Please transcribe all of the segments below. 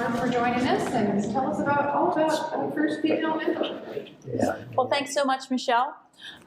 Barb, for joining us and tell us all about our first female mentor. Yeah. Well, thanks so much, Michelle.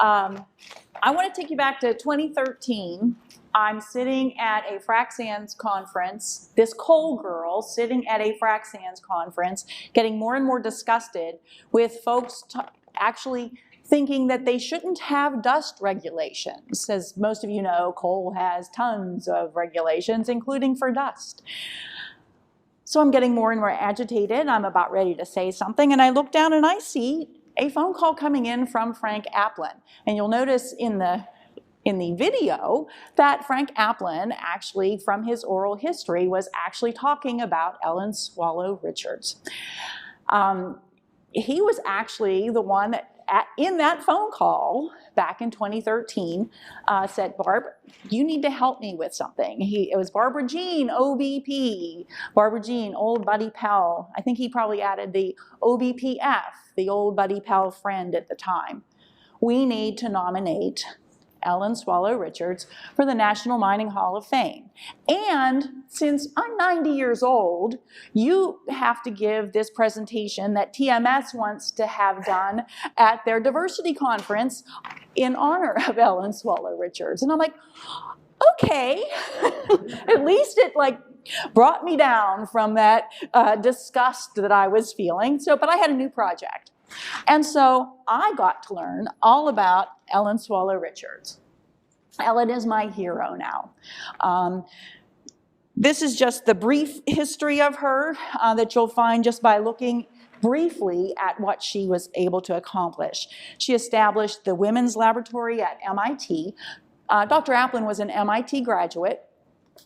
I want to take you back to 2013. I'm sitting at a frac sands conference, this coal girl sitting at a frac sands conference, getting more and more disgusted with folks actually thinking that they shouldn't have dust regulations. As most of you know, coal has tons of regulations, including for dust. So I'm getting more and more agitated. I'm about ready to say something, and I look down and I see a phone call coming in from Frank Applin. And you'll notice in the video that Frank Applin, actually from his oral history, was actually talking about Ellen Swallow Richards. He was actually the one that in that phone call back in 2013 said, Barb, you need to help me with something. It was Barbara Jean, OBP, Barbara Jean, Old Buddy Pal. I think he probably added the OBPF, the Old Buddy Pal friend at the time. We need to nominate Ellen Swallow Richards for the National Mining Hall of Fame. And since I'm 90 years old, you have to give this presentation that TMS wants to have done at their diversity conference in honor of Ellen Swallow Richards. And I'm like, okay. At least it brought me down from that disgust that I was feeling. But I had a new project. And so I got to learn all about Ellen Swallow Richards. Ellen is my hero now. This is just the brief history of her that you'll find just by looking briefly at what she was able to accomplish. She established the Women's Laboratory at MIT. Dr. Applin was an MIT graduate,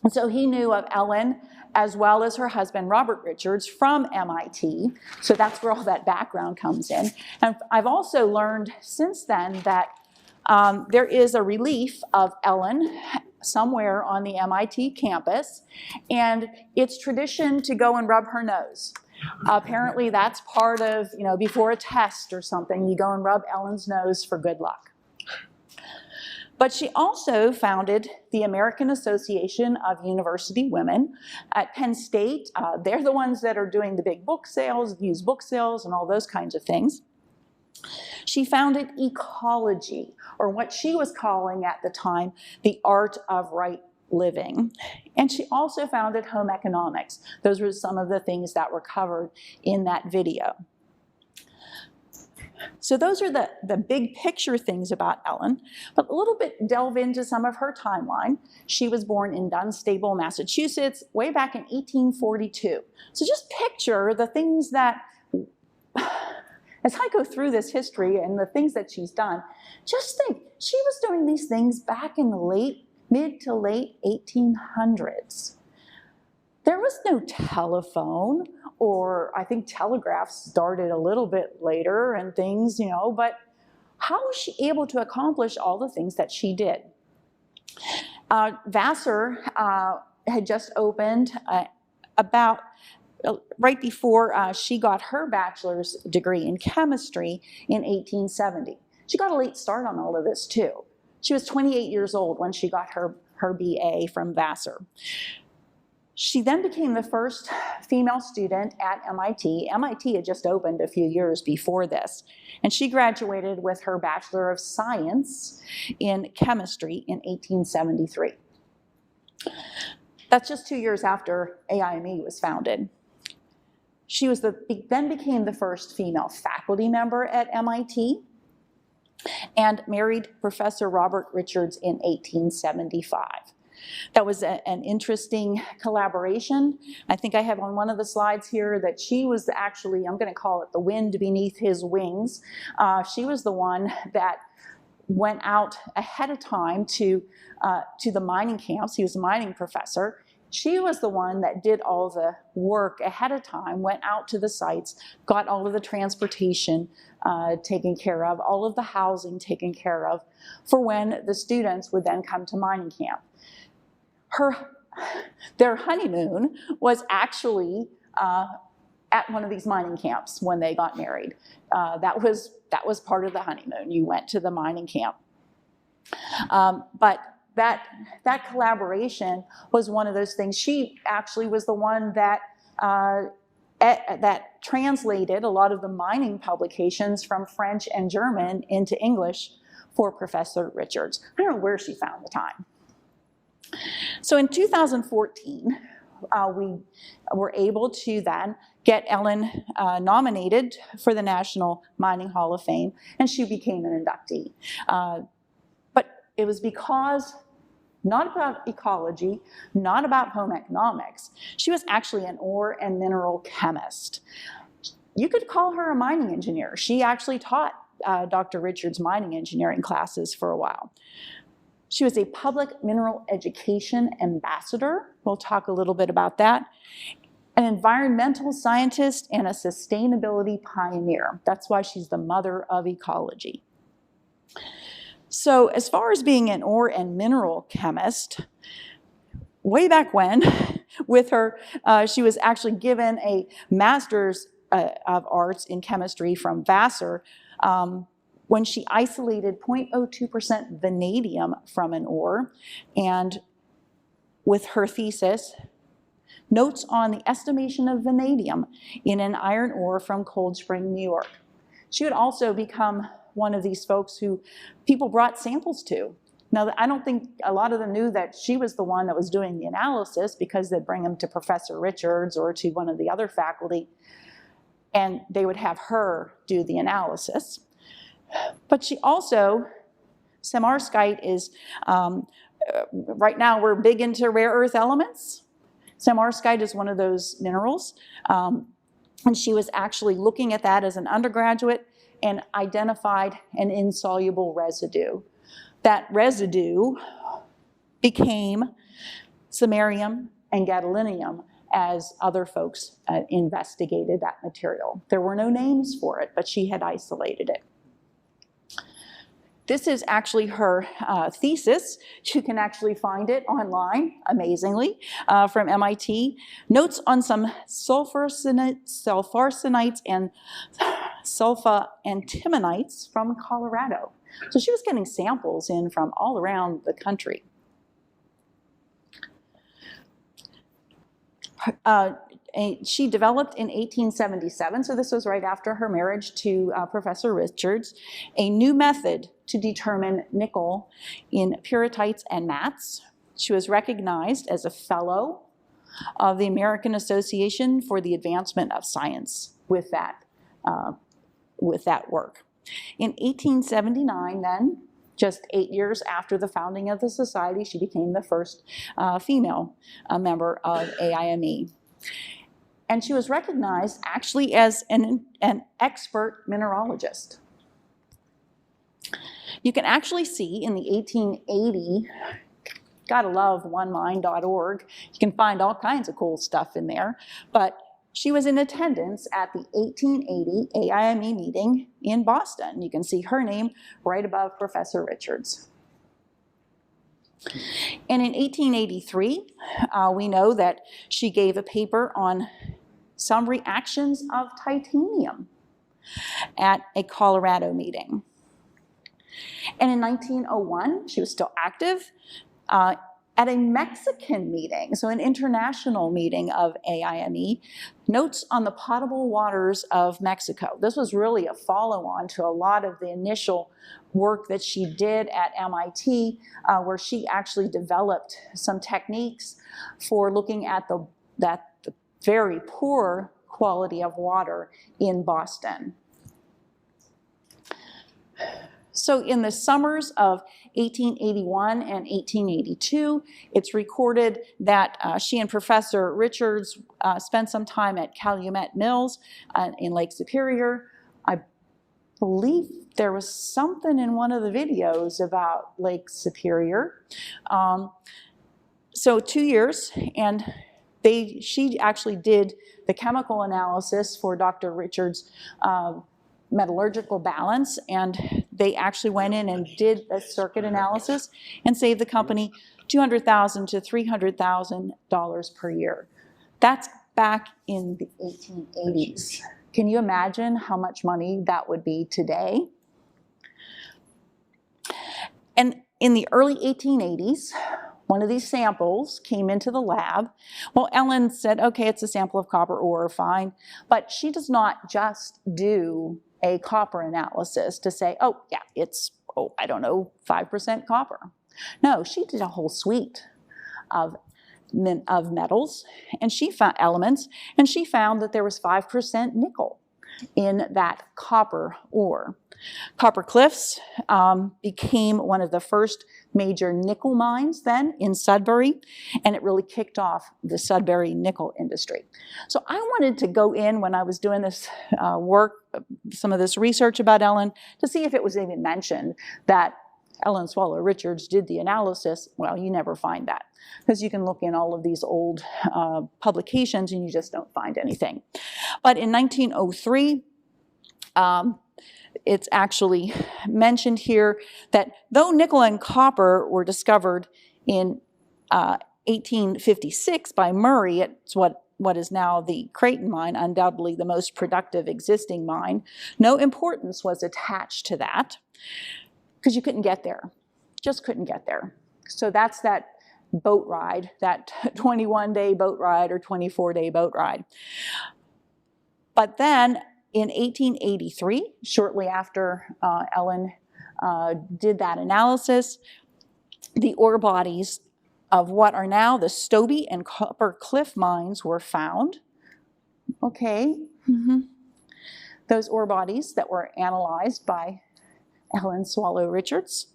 and so he knew of Ellen as well as her husband, Robert Richards, from MIT. So that's where all that background comes in. And I've also learned since then that there is a relief of Ellen somewhere on the MIT campus, and it's tradition to go and rub her nose. Apparently that's part of, before a test or something, you go and rub Ellen's nose for good luck. But she also founded the American Association of University Women at Penn State. They're the ones that are doing the big book sales, used book sales, and all those kinds of things. She founded ecology, or what she was calling at the time, the art of right living. And she also founded home economics. Those were some of the things that were covered in that video. So those are the big picture things about Ellen, but a little bit delve into some of her timeline. She was born in Dunstable, Massachusetts, way back in 1842. So just picture the things that, as I go through this history and the things that she's done, just think, she was doing these things back in the mid to late 1800s. There was no telephone, or I think telegraphs started a little bit later and things, but how was she able to accomplish all the things that she did? Vassar had just opened about right before she got her bachelor's degree in chemistry in 1870. She got a late start on all of this too. She was 28 years old when she got her BA from Vassar. She then became the first female student at MIT. MIT had just opened a few years before this, and she graduated with her Bachelor of Science in Chemistry in 1873. That's just 2 years after AIME was founded. She was then became the first female faculty member at MIT and married Professor Robert Richards in 1875. That was an interesting collaboration. I think I have on one of the slides here that she was actually, I'm going to call it the wind beneath his wings. She was the one that went out ahead of time to the mining camps. He was a mining professor. She was the one that did all the work ahead of time, went out to the sites, got all of the transportation taken care of, all of the housing taken care of for when the students would then come to mining camp. Their honeymoon was actually at one of these mining camps when they got married. That was part of the honeymoon. You went to the mining camp. But that collaboration was one of those things. She actually was the one that that translated a lot of the mining publications from French and German into English for Professor Richards. I don't know where she found the time. So in 2014, we were able to then get Ellen nominated for the National Mining Hall of Fame, and she became an inductee. But it was because, not about ecology, not about home economics, she was actually an ore and mineral chemist. You could call her a mining engineer. She actually taught Dr. Richards' mining engineering classes for a while. She was a public mineral education ambassador. We'll talk a little bit about that. An environmental scientist and a sustainability pioneer. That's why she's the mother of ecology. So as far as being an ore and mineral chemist, way back when, with her, she was actually given a master's of arts in chemistry from Vassar when she isolated 0.02% vanadium from an ore, and with her thesis, notes on the estimation of vanadium in an iron ore from Cold Spring, New York. She would also become one of these folks who people brought samples to. Now, I don't think a lot of them knew that she was the one that was doing the analysis, because they'd bring them to Professor Richards or to one of the other faculty, and they would have her do the analysis. But she also, samarskite is, right now we're big into rare earth elements. Samarskite is one of those minerals, and she was actually looking at that as an undergraduate and identified an insoluble residue. That residue became samarium and gadolinium as other folks investigated that material. There were no names for it, but she had isolated it. This is actually her thesis. You can actually find it online, amazingly, from MIT. Notes on some sulfarsenites and sulfa-antimonites from Colorado. So she was getting samples in from all around the country. She developed in 1877, so this was right after her marriage to Professor Richards, a new method to determine nickel in pyritites and mats. She was recognized as a fellow of the American Association for the Advancement of Science with that work. In 1879, then, just 8 years after the founding of the society, she became the first female member of AIME. And she was recognized actually as an expert mineralogist. You can actually see in the 1880, gotta love onemind.org, you can find all kinds of cool stuff in there, but she was in attendance at the 1880 AIME meeting in Boston. You can see her name right above Professor Richards. And in 1883, we know that she gave a paper on some reactions of titanium at a Colorado meeting. And in 1901, she was still active at a Mexican meeting, so an international meeting of AIME, notes on the potable waters of Mexico. This was really a follow-on to a lot of the initial work that she did at MIT, where she actually developed some techniques for looking at the very poor quality of water in Boston. So in the summers of 1881 and 1882, it's recorded that she and Professor Richards spent some time at Calumet Mills in Lake Superior. I believe there was something in one of the videos about Lake Superior. So 2 years, and she actually did the chemical analysis for Dr. Richards' metallurgical balance, and they actually went in and did a circuit analysis and saved the company $200,000 to $300,000 per year. That's back in the 1880s. Can you imagine how much money that would be today? And in the early 1880s, one of these samples came into the lab. Well, Ellen said, okay, it's a sample of copper ore, fine. But she does not just do a copper analysis to say, oh, yeah, it's, I don't know, 5% copper. No, she did a whole suite of metals, and she found elements, and she found that there was 5% nickel in that copper ore. Copper Cliffs became one of the first major nickel mines then in Sudbury, and it really kicked off the Sudbury nickel industry. So I wanted to go in when I was doing this work, some of this research about Ellen, to see if it was even mentioned that Ellen Swallow Richards did the analysis. Well, you never find that, because you can look in all of these old publications and you just don't find anything. But in 1903, it's actually mentioned here that though nickel and copper were discovered in 1856 by Murray, it's what is now the Creighton mine, undoubtedly the most productive existing mine, no importance was attached to that because you couldn't get there, just couldn't get there. So that's that boat ride, that 21-day boat ride or 24-day boat ride. But then in 1883, shortly after Ellen did that analysis, the ore bodies of what are now the Stobie and Copper Cliff mines were found. Okay. Those ore bodies that were analyzed by Ellen Swallow Richards.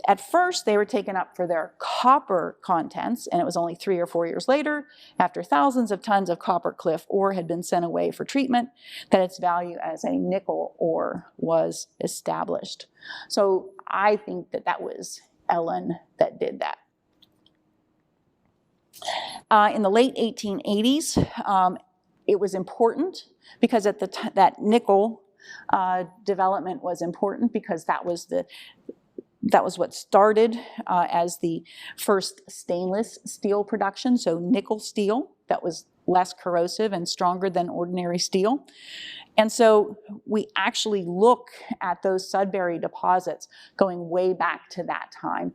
At first, they were taken up for their copper contents, and it was only 3 or 4 years later, after thousands of tons of Copper Cliff ore had been sent away for treatment, that its value as a nickel ore was established. So I think that that was Ellen that did that. In the late 1880s, it was important because at the that nickel development was important because that was what started as the first stainless steel production, so nickel steel that was less corrosive and stronger than ordinary steel. And so we actually look at those Sudbury deposits going way back to that time.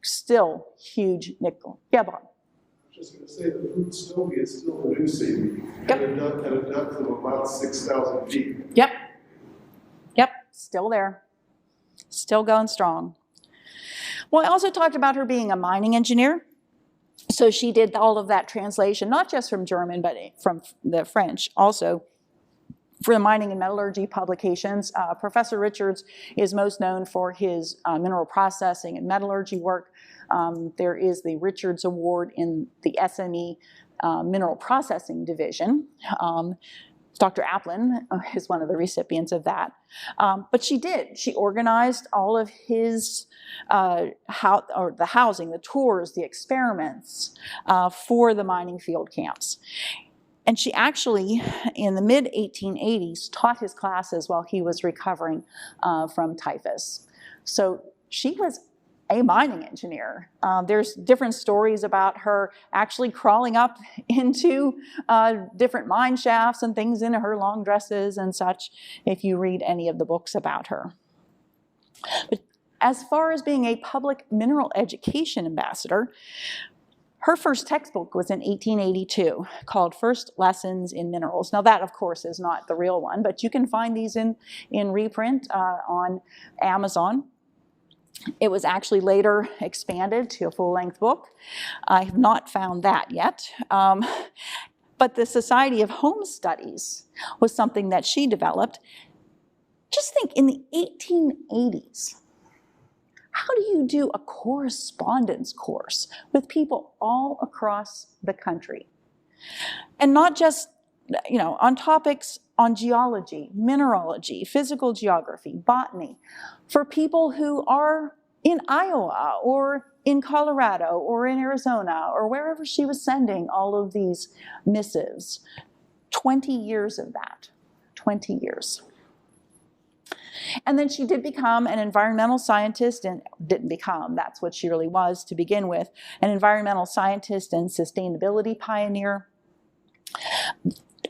Still huge nickel. Yeah, Bob? Just going to say the food Stobie is still producing at a depth of about 6,000 feet. Yep. Yep, still there. Still going strong. Well, I also talked about her being a mining engineer. So she did all of that translation, not just from German, but from the French also, for the mining and metallurgy publications. Professor Richards is most known for his mineral processing and metallurgy work. There is the Richards Award in the SME Mineral Processing Division. Dr. Applin is one of the recipients of that. But she organized all of his, the housing, the tours, the experiments for the mining field camps. And she actually, in the mid-1880s, taught his classes while he was recovering from typhus. So she was a mining engineer. There's different stories about her actually crawling up into different mine shafts and things in her long dresses and such, if you read any of the books about her. But as far as being a public mineral education ambassador, her first textbook was in 1882 called First Lessons in Minerals. Now that, of course, is not the real one, but you can find these in reprint on Amazon. It was actually later expanded to a full-length book. I have not found that yet. But the Society of Home Studies was something that she developed. Just think, in the 1880s, how do you do a correspondence course with people all across the country? And not just, on topics on geology, mineralogy, physical geography, botany, for people who are in Iowa or in Colorado or in Arizona or wherever she was sending all of these missives. 20 years of that, 20 years. And then she did become an environmental scientist, and didn't become, that's what she really was to begin with, an environmental scientist and sustainability pioneer.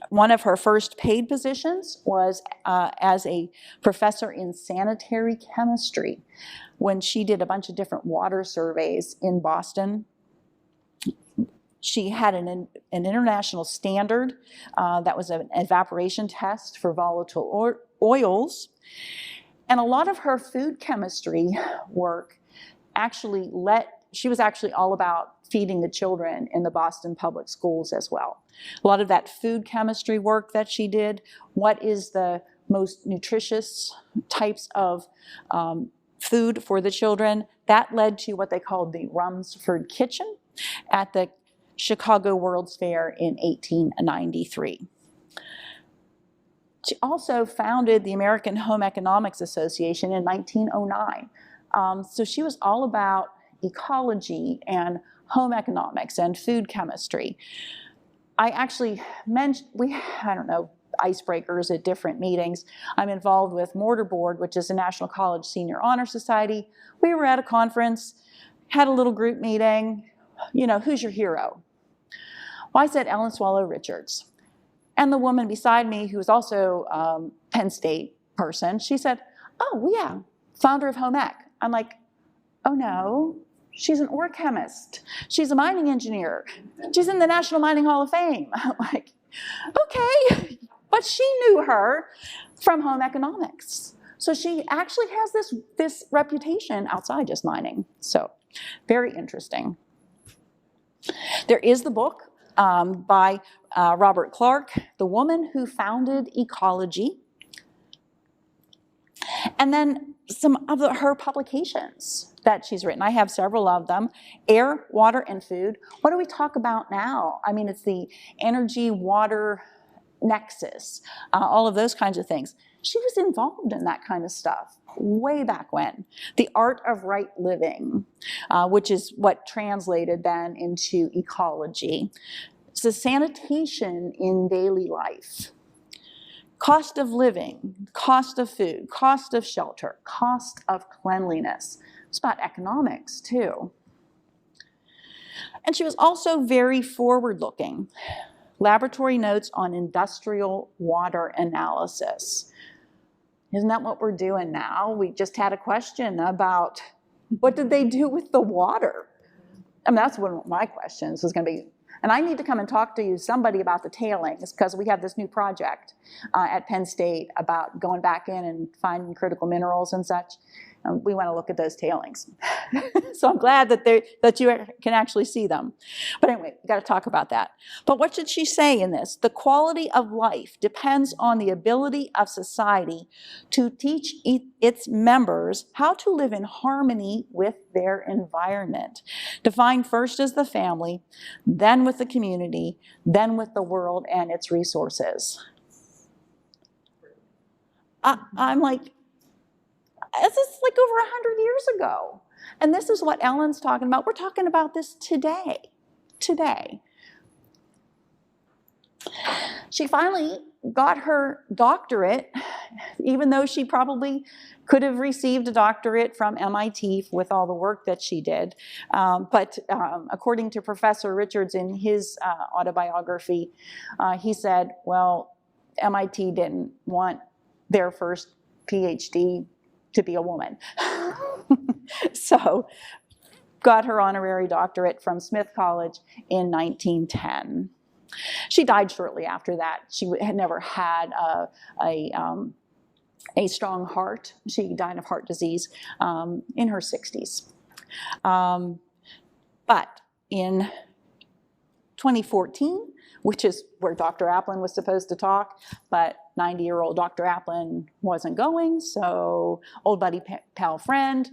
one of her first paid positions was as a professor in sanitary chemistry when she did a bunch of different water surveys in Boston. She had an international standard that was an evaporation test for volatile oils. And a lot of her food chemistry work actually she was actually all about feeding the children in the Boston public schools as well. A lot of that food chemistry work that she did, what is the most nutritious types of food for the children, that led to what they called the Rumsford Kitchen at the Chicago World's Fair in 1893. She also founded the American Home Economics Association in 1909. So she was all about ecology and home economics and food chemistry. I actually mentioned, I don't know, icebreakers at different meetings. I'm involved with Mortar Board, which is a National College Senior Honor Society. We were at a conference, had a little group meeting, who's your hero? Well, I said Ellen Swallow Richards. And the woman beside me, who was also a Penn State person, she said, oh yeah, founder of Home Ec. I'm like, oh no, she's an ore chemist. She's a mining engineer. She's in the National Mining Hall of Fame. I'm like, okay, but she knew her from home economics. So she actually has this reputation outside just mining. So very interesting. There is the book by Robert Clark, The Woman Who Founded Ecology. And then some of her publications that she's written. I have several of them. Air, Water, and Food. What do we talk about now? I mean, it's the energy-water nexus, all of those kinds of things. She was involved in that kind of stuff way back when. The Art of Right Living, which is what translated then into ecology. So sanitation in daily life. Cost of living, cost of food, cost of shelter, cost of cleanliness. It's about economics too. And she was also very forward-looking. Laboratory notes on industrial water analysis. Isn't that what we're doing now? We just had a question about what did they do with the water? I mean, that's one of my questions was going to be, and I need to come and talk to somebody about the tailings because we have this new project at Penn State about going back in and finding critical minerals and such. We want to look at those tailings. So I'm glad that you can actually see them. But anyway, we've got to talk about that. But what should she say in this? The quality of life depends on the ability of society to teach its members how to live in harmony with their environment. Defined first as the family, then with the community, then with the world and its resources. I'm like, this is like over 100 years ago. And this is what Ellen's talking about. We're talking about this today. She finally got her doctorate, even though she probably could have received a doctorate from MIT with all the work that she did. But according to Professor Richards in his autobiography, he said, well, MIT didn't want their first PhD to be a woman. So got her honorary doctorate from Smith College in 1910. She died shortly after that. She had never had a strong heart. She died of heart disease in her 60s. But in 2014, which is where Dr. Applin was supposed to talk, but 90-year-old Dr. Applin wasn't going, so old buddy, pal, friend,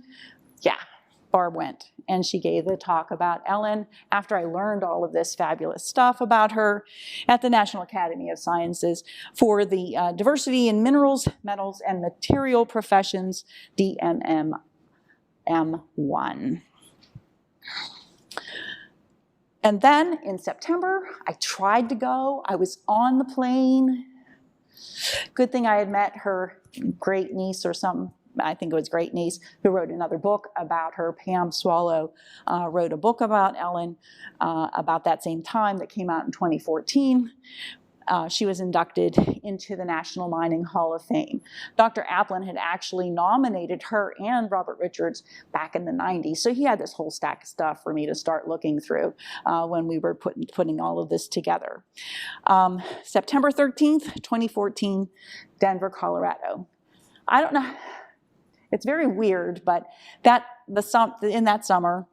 Barb went. And she gave the talk about Ellen after I learned all of this fabulous stuff about her at the National Academy of Sciences for the Diversity in Minerals, Metals, and Material Professions, DMM M1. And then in September, I tried to go. I was on the plane. Good thing I had met her great niece or something. I think it was great niece who wrote another book about her. Pam Swallow wrote a book about Ellen about that same time that came out in 2014. she was inducted into the National Mining Hall of Fame. Dr. Applin had actually nominated her and Robert Richards back in the 90s, so he had this whole stack of stuff for me to start looking through when we were putting all of this together. September 13th, 2014, Denver, Colorado. I don't know, it's very weird, but in that summer,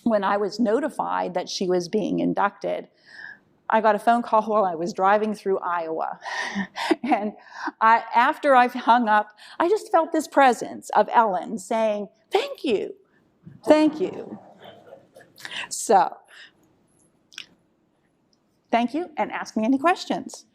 when I was notified that she was being inducted, I got a phone call while I was driving through Iowa. And after I hung up, I just felt this presence of Ellen saying, thank you, thank you. So, thank you, and ask me any questions.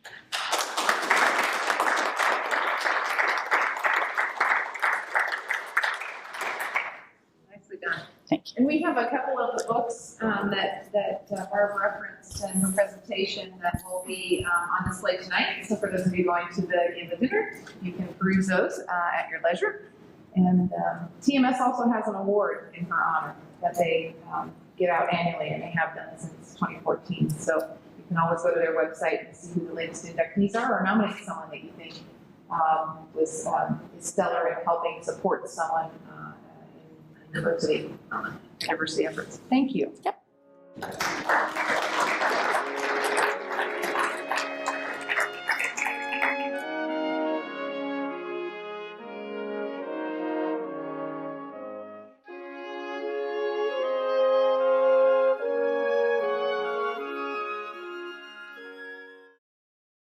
Nicely done. Thank you. And we have a couple of the books that Barb referenced in her presentation that will be on display tonight. So for those of you going to the dinner, you can peruse those at your leisure. And TMS also has an award in her honor that they give out annually, and they have done since 2014. So you can always go to their website and see who the latest inductees are, or nominate someone that you think was stellar in helping support someone in diversity efforts. Thank you. Yep.